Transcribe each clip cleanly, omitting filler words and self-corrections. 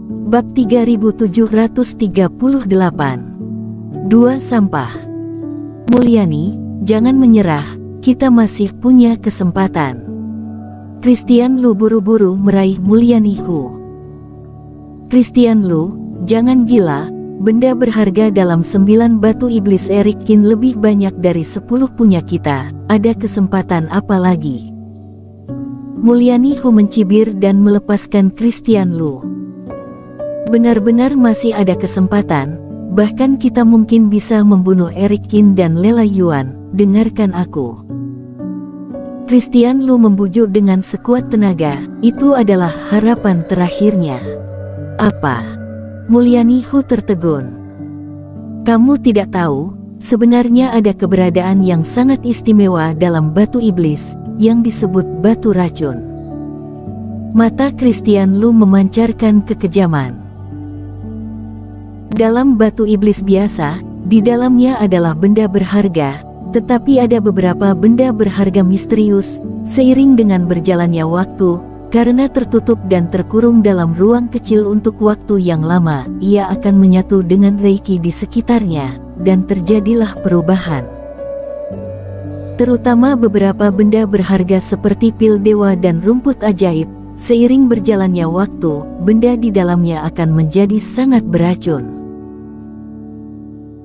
Bab 3738. Dua sampah. Mulyani, jangan menyerah, kita masih punya kesempatan. Christian Lu buru-buru meraih Mulyani Hu. Christian Lu, jangan gila, benda berharga dalam 9 batu iblis Eric Kin lebih banyak dari 10 punya kita, ada kesempatan apa lagi? Mulyani Hu mencibir dan melepaskan Christian Lu. Benar-benar masih ada kesempatan, bahkan kita mungkin bisa membunuh Eric Kin dan Lela Yuan, dengarkan aku. Christian Lu membujuk dengan sekuat tenaga, itu adalah harapan terakhirnya. Apa? Mulyani Hu tertegun. Kamu tidak tahu, sebenarnya ada keberadaan yang sangat istimewa dalam batu iblis, yang disebut batu racun. Mata Christian Lu memancarkan kekejaman. Dalam batu iblis biasa, di dalamnya adalah benda berharga, tetapi ada beberapa benda berharga misterius, seiring dengan berjalannya waktu, karena tertutup dan terkurung dalam ruang kecil untuk waktu yang lama, ia akan menyatu dengan Reiki di sekitarnya, dan terjadilah perubahan. Terutama beberapa benda berharga seperti pil dewa dan rumput ajaib, seiring berjalannya waktu, benda di dalamnya akan menjadi sangat beracun.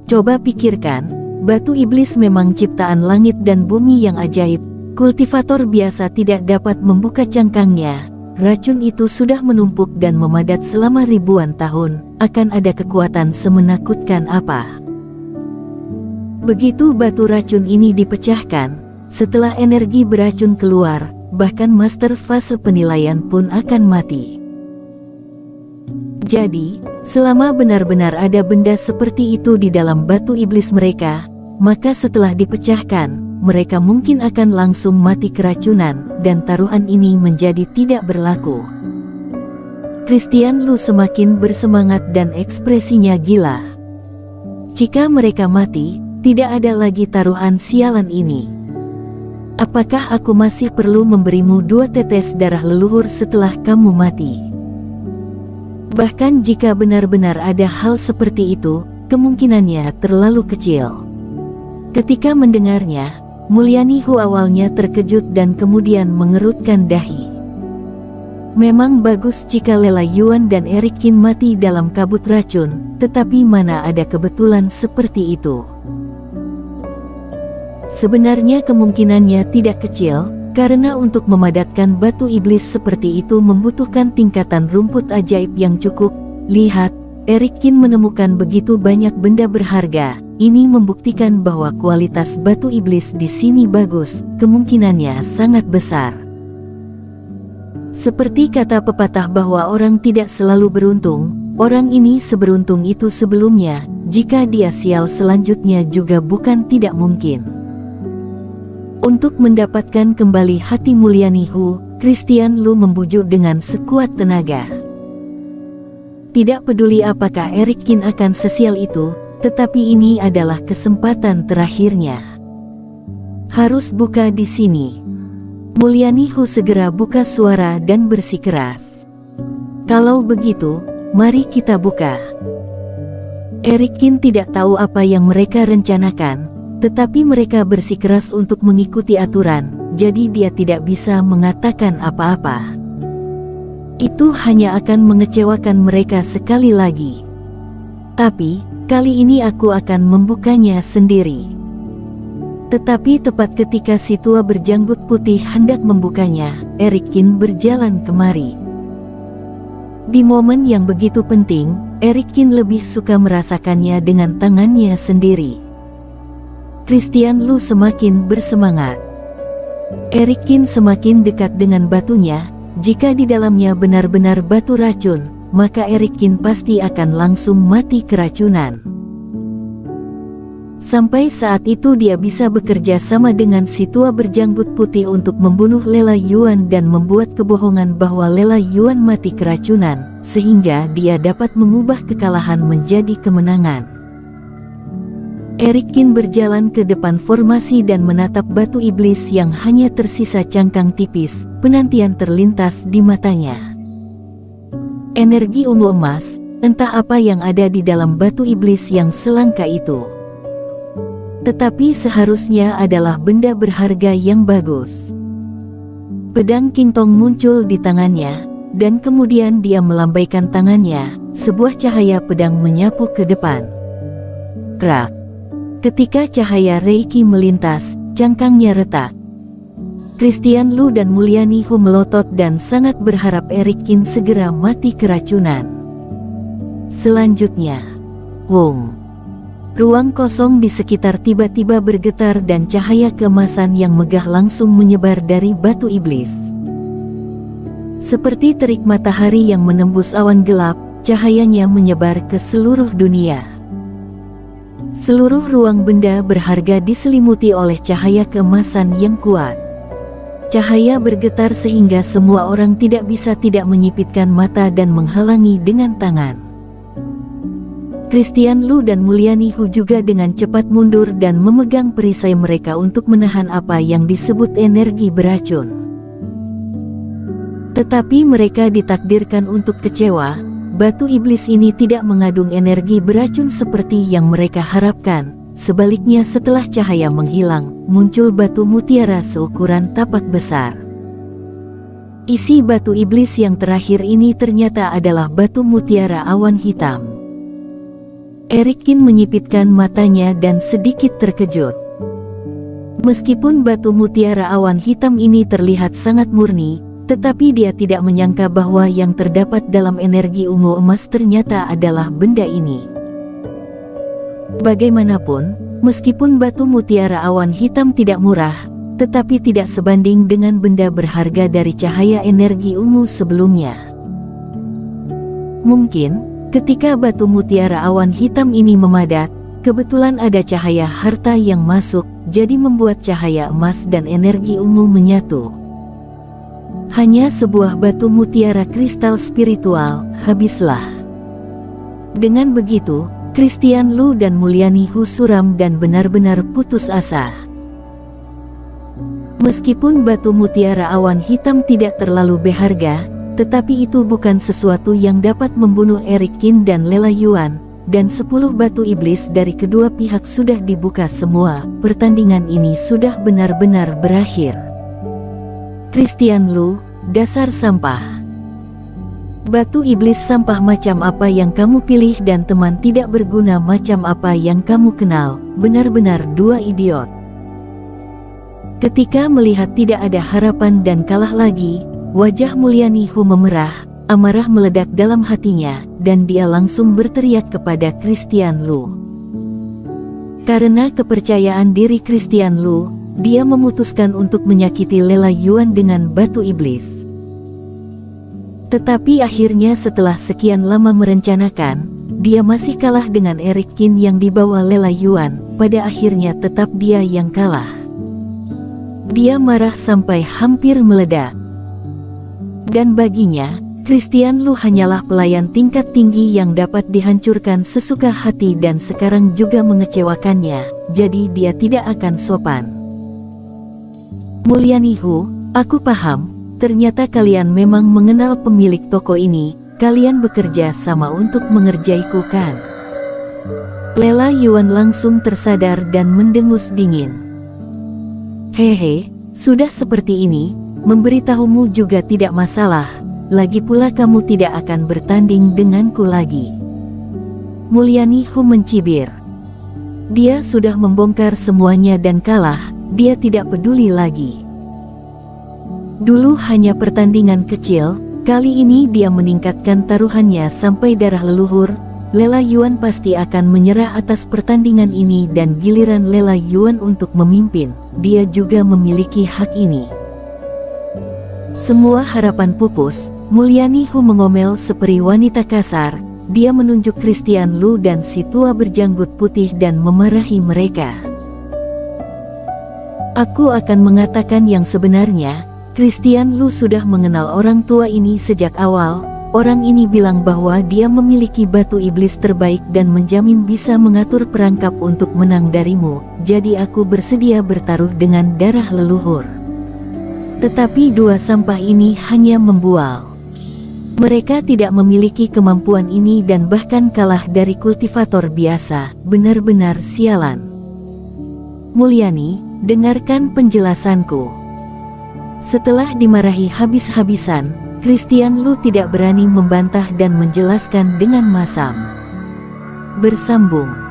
Coba pikirkan, batu iblis memang ciptaan langit dan bumi yang ajaib. Kultivator biasa tidak dapat membuka cangkangnya. Racun itu sudah menumpuk dan memadat selama ribuan tahun. Akan ada kekuatan semenakutkan apa? Begitu batu racun ini dipecahkan, setelah energi beracun keluar, bahkan master fase penilaian pun akan mati. Jadi, selama benar-benar ada benda seperti itu di dalam batu iblis mereka, maka setelah dipecahkan, mereka mungkin akan langsung mati keracunan, dan taruhan ini menjadi tidak berlaku. Christian Lu semakin bersemangat dan ekspresinya gila. Jika mereka mati, tidak ada lagi taruhan sialan ini. Apakah aku masih perlu memberimu 2 tetes darah leluhur setelah kamu mati? Bahkan jika benar-benar ada hal seperti itu, kemungkinannya terlalu kecil. Ketika mendengarnya, Mulyani Hu awalnya terkejut dan kemudian mengerutkan dahi. Memang bagus jika Lela Yuan dan Eric Kin mati dalam kabut racun, tetapi mana ada kebetulan seperti itu? Sebenarnya kemungkinannya tidak kecil, karena untuk memadatkan batu iblis seperti itu membutuhkan tingkatan rumput ajaib yang cukup. Lihat, Eric Kin menemukan begitu banyak benda berharga. Ini membuktikan bahwa kualitas batu iblis di sini bagus, kemungkinannya sangat besar. Seperti kata pepatah bahwa orang tidak selalu beruntung, orang ini seberuntung itu sebelumnya, jika dia sial selanjutnya juga bukan tidak mungkin. Untuk mendapatkan kembali hati Mulyani Hu, Christian Lu membujuk dengan sekuat tenaga. Tidak peduli apakah Eric Kin akan sesial itu, tetapi ini adalah kesempatan terakhirnya. Harus buka di sini. Mulyani Hu segera buka suara dan bersikeras. Kalau begitu, mari kita buka. Eric Kin tidak tahu apa yang mereka rencanakan, tetapi mereka bersikeras untuk mengikuti aturan, jadi dia tidak bisa mengatakan apa-apa. Itu hanya akan mengecewakan mereka sekali lagi. Tapi, kali ini aku akan membukanya sendiri. Tetapi tepat ketika si tua berjanggut putih hendak membukanya, Eric Kin berjalan kemari. Di momen yang begitu penting, Eric Kin lebih suka merasakannya dengan tangannya sendiri. Christian Lu semakin bersemangat. Eric Kin semakin dekat dengan batunya. Jika di dalamnya benar-benar batu racun, maka Eric Kin pasti akan langsung mati keracunan. Sampai saat itu dia bisa bekerja sama dengan si tua berjanggut putih untuk membunuh Lela Yuan dan membuat kebohongan bahwa Lela Yuan mati keracunan, sehingga dia dapat mengubah kekalahan menjadi kemenangan. Eric Kin berjalan ke depan formasi dan menatap batu iblis yang hanya tersisa cangkang tipis. Penantian terlintas di matanya. Energi ungu emas, entah apa yang ada di dalam batu iblis yang selangka itu. Tetapi seharusnya adalah benda berharga yang bagus. Pedang Kintong muncul di tangannya, dan kemudian dia melambaikan tangannya, sebuah cahaya pedang menyapu ke depan. Krak. Ketika cahaya Reiki melintas, cangkangnya retak. Christian Lu dan Mulyani Hu melotot dan sangat berharap Eric Kin segera mati keracunan. Selanjutnya, Wong. Ruang kosong di sekitar tiba-tiba bergetar dan cahaya keemasan yang megah langsung menyebar dari batu iblis. Seperti terik matahari yang menembus awan gelap, cahayanya menyebar ke seluruh dunia. Seluruh ruang benda berharga diselimuti oleh cahaya keemasan yang kuat. Cahaya bergetar sehingga semua orang tidak bisa tidak menyipitkan mata dan menghalangi dengan tangan. Christian Lu dan Mulyani Hu juga dengan cepat mundur dan memegang perisai mereka untuk menahan apa yang disebut energi beracun. Tetapi mereka ditakdirkan untuk kecewa, batu iblis ini tidak mengandung energi beracun seperti yang mereka harapkan. Sebaliknya setelah cahaya menghilang, muncul batu mutiara seukuran tapak besar. Isi batu iblis yang terakhir ini ternyata adalah batu mutiara awan hitam. Eric Kin menyipitkan matanya dan sedikit terkejut. Meskipun batu mutiara awan hitam ini terlihat sangat murni, tetapi dia tidak menyangka bahwa yang terdapat dalam energi ungu emas ternyata adalah benda ini. Bagaimanapun, meskipun batu mutiara awan hitam tidak murah, tetapi tidak sebanding dengan benda berharga dari cahaya energi ungu sebelumnya. Mungkin, ketika batu mutiara awan hitam ini memadat, kebetulan ada cahaya harta yang masuk, jadi membuat cahaya emas dan energi ungu menyatu. Hanya sebuah batu mutiara kristal spiritual, habislah. Dengan begitu, Christian Lu dan Mulyani Hu suram dan benar-benar putus asa. Meskipun batu mutiara awan hitam tidak terlalu berharga, tetapi itu bukan sesuatu yang dapat membunuh Eric Kin dan Lela Yuan, dan 10 batu iblis dari kedua pihak sudah dibuka semua. Pertandingan ini sudah benar-benar berakhir. Christian Lu, dasar sampah. Batu iblis sampah macam apa yang kamu pilih dan teman tidak berguna macam apa yang kamu kenal, benar-benar dua idiot. Ketika melihat tidak ada harapan dan kalah lagi, wajah Mulyani Hu memerah, amarah meledak dalam hatinya, dan dia langsung berteriak kepada Christian Lu. Karena kepercayaan diri Christian Lu, dia memutuskan untuk menyakiti Lela Yuan dengan batu iblis. Tetapi akhirnya setelah sekian lama merencanakan, dia masih kalah dengan Eric Kin yang dibawa Lela Yuan. Pada akhirnya tetap dia yang kalah. Dia marah sampai hampir meledak. Dan baginya, Christian Lu hanyalah pelayan tingkat tinggi yang dapat dihancurkan sesuka hati dan sekarang juga mengecewakannya, jadi dia tidak akan sopan. Mulyani Hu, aku paham. Ternyata kalian memang mengenal pemilik toko ini, kalian bekerja sama untuk mengerjaiku kan? Lela Yuan langsung tersadar dan mendengus dingin. Hehe, sudah seperti ini, memberitahumu juga tidak masalah, lagi pula kamu tidak akan bertanding denganku lagi. Mulyani Hu mencibir. Dia sudah membongkar semuanya dan kalah, dia tidak peduli lagi. Dulu hanya pertandingan kecil, kali ini dia meningkatkan taruhannya sampai darah leluhur. Lela Yuan pasti akan menyerah atas pertandingan ini dan giliran Lela Yuan untuk memimpin, dia juga memiliki hak ini. Semua harapan pupus, Mulyani Hu mengomel seperti wanita kasar, dia menunjuk Christian Lu dan si tua berjanggut putih dan memarahi mereka. Aku akan mengatakan yang sebenarnya. Christian Lu sudah mengenal orang tua ini sejak awal. Orang ini bilang bahwa dia memiliki batu iblis terbaik dan menjamin bisa mengatur perangkap untuk menang darimu. Jadi aku bersedia bertaruh dengan darah leluhur. Tetapi dua sampah ini hanya membual. Mereka tidak memiliki kemampuan ini dan bahkan kalah dari kultivator biasa, benar-benar sialan. Mulyani, dengarkan penjelasanku. Setelah dimarahi habis-habisan, Christian Lu tidak berani membantah dan menjelaskan dengan masam. Bersambung.